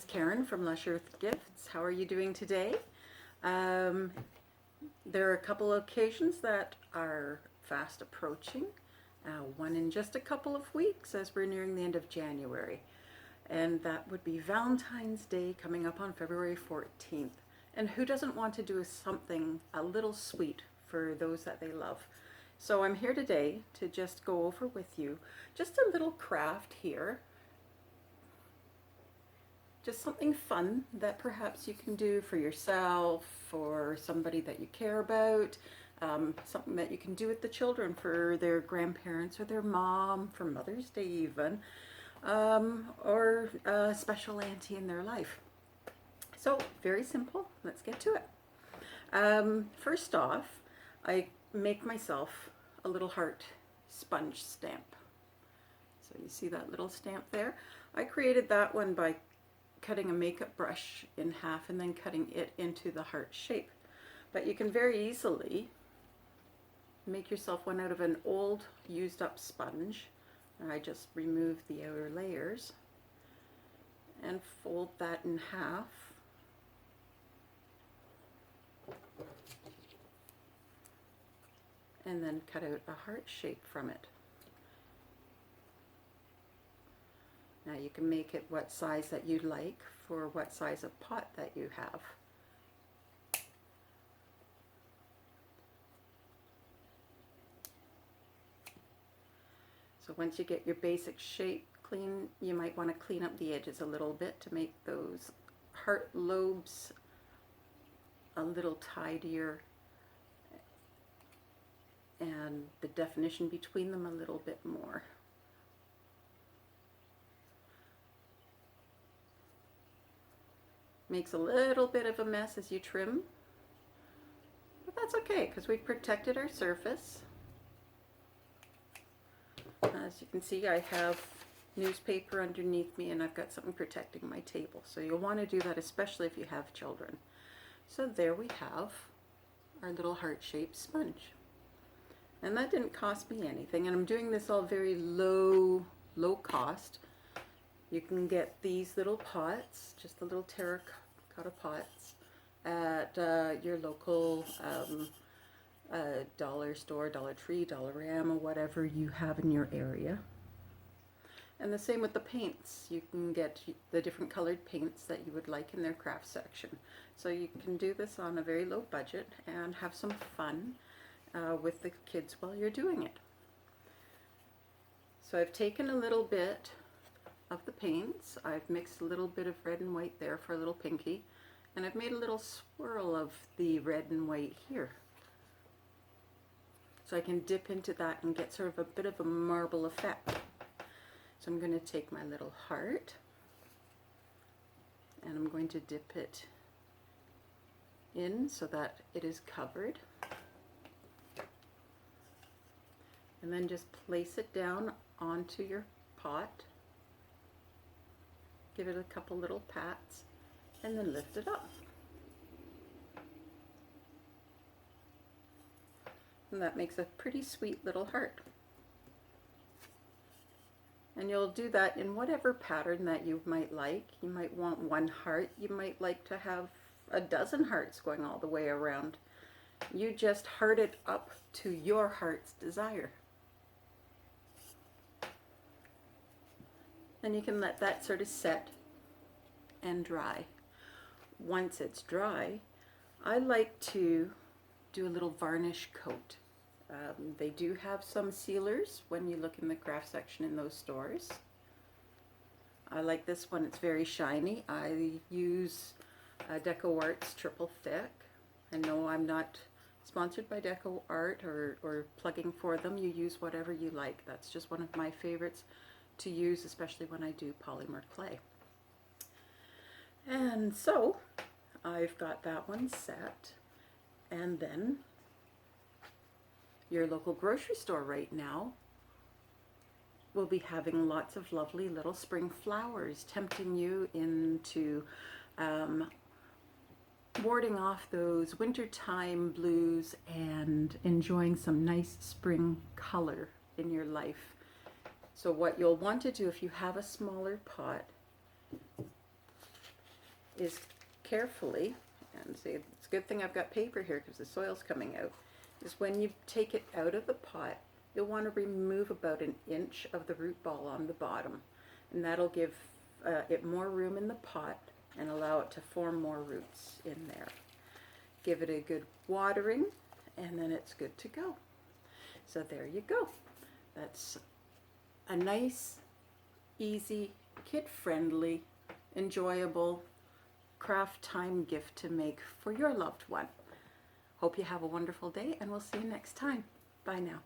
Karen from Lush Earth Gifts. How are you doing today? There are a couple of occasions that are fast approaching, one in just a couple of weeks as we're nearing the end of January. And that would be Valentine's Day coming up on February 14th. And who doesn't want to do something a little sweet for those that they love? So I'm here today to just go over with you just a little craft here. Just something fun that perhaps you can do for yourself or somebody that you care about. Something that you can do with the children for their grandparents or their mom, for Mother's Day even, or a special auntie in their life. So very simple. Let's get to it. First off, I make myself a little heart sponge stamp. So you see that little stamp there? I created that one by cutting a makeup brush in half and then cutting it into the heart shape. But you can very easily make yourself one out of an old used up sponge. And I just remove the outer layers and fold that in half. And then cut out a heart shape from it. Now you can make it what size that you'd like for what size of pot that you have. So once you get your basic shape clean, you might want to clean up the edges a little bit to make those heart lobes a little tidier and the definition between them a little bit more. Makes a little bit of a mess as you trim, but that's okay because we've protected our surface. As you can see, I have newspaper underneath me and I've got something protecting my table. So you'll want to do that especially if you have children. So there we have our little heart-shaped sponge. And that didn't cost me anything, and I'm doing this all very low cost. You can get these little pots, just the little terracotta pots, at your local dollar store, Dollar Tree, Dollarama, whatever you have in your area. And the same with the paints. You can get the different colored paints that you would like in their craft section. So you can do this on a very low budget and have some fun with the kids while you're doing it. So I've taken a little bit of the paints. I've mixed a little bit of red and white there for a little pinky, and I've made a little swirl of the red and white here. So I can dip into that and get sort of a bit of a marble effect. So I'm going to take my little heart and I'm going to dip it in so that it is covered. And then just place it down onto your pot. Give it a couple little pats and then lift it up. And that makes a pretty sweet little heart. And you'll do that in whatever pattern that you might like. You might want one heart. You might like to have a dozen hearts going all the way around. You just heart it up to your heart's desire. Then you can let that sort of set and dry. Once it's dry, I like to do a little varnish coat. They do have some sealers when you look in the craft section in those stores. I like this one, it's very shiny. I use Deco Art's Triple Thick. I know I'm not sponsored by Deco Art or plugging for them. You use whatever you like. That's just one of my favorites to use, especially when I do polymer clay. And so I've got that one set, and then your local grocery store right now will be having lots of lovely little spring flowers tempting you into warding off those wintertime blues and enjoying some nice spring color in your life. So what you'll want to do if you have a smaller pot is carefully, and see, it's a good thing I've got paper here because the soil's coming out, is when you take it out of the pot, you'll want to remove about an inch of the root ball on the bottom, and that'll give it more room in the pot and allow it to form more roots in there. Give it a good watering, and then it's good to go. So there you go. That's a nice, easy, kid-friendly, enjoyable craft time gift to make for your loved one. Hope you have a wonderful day, and we'll see you next time. Bye now.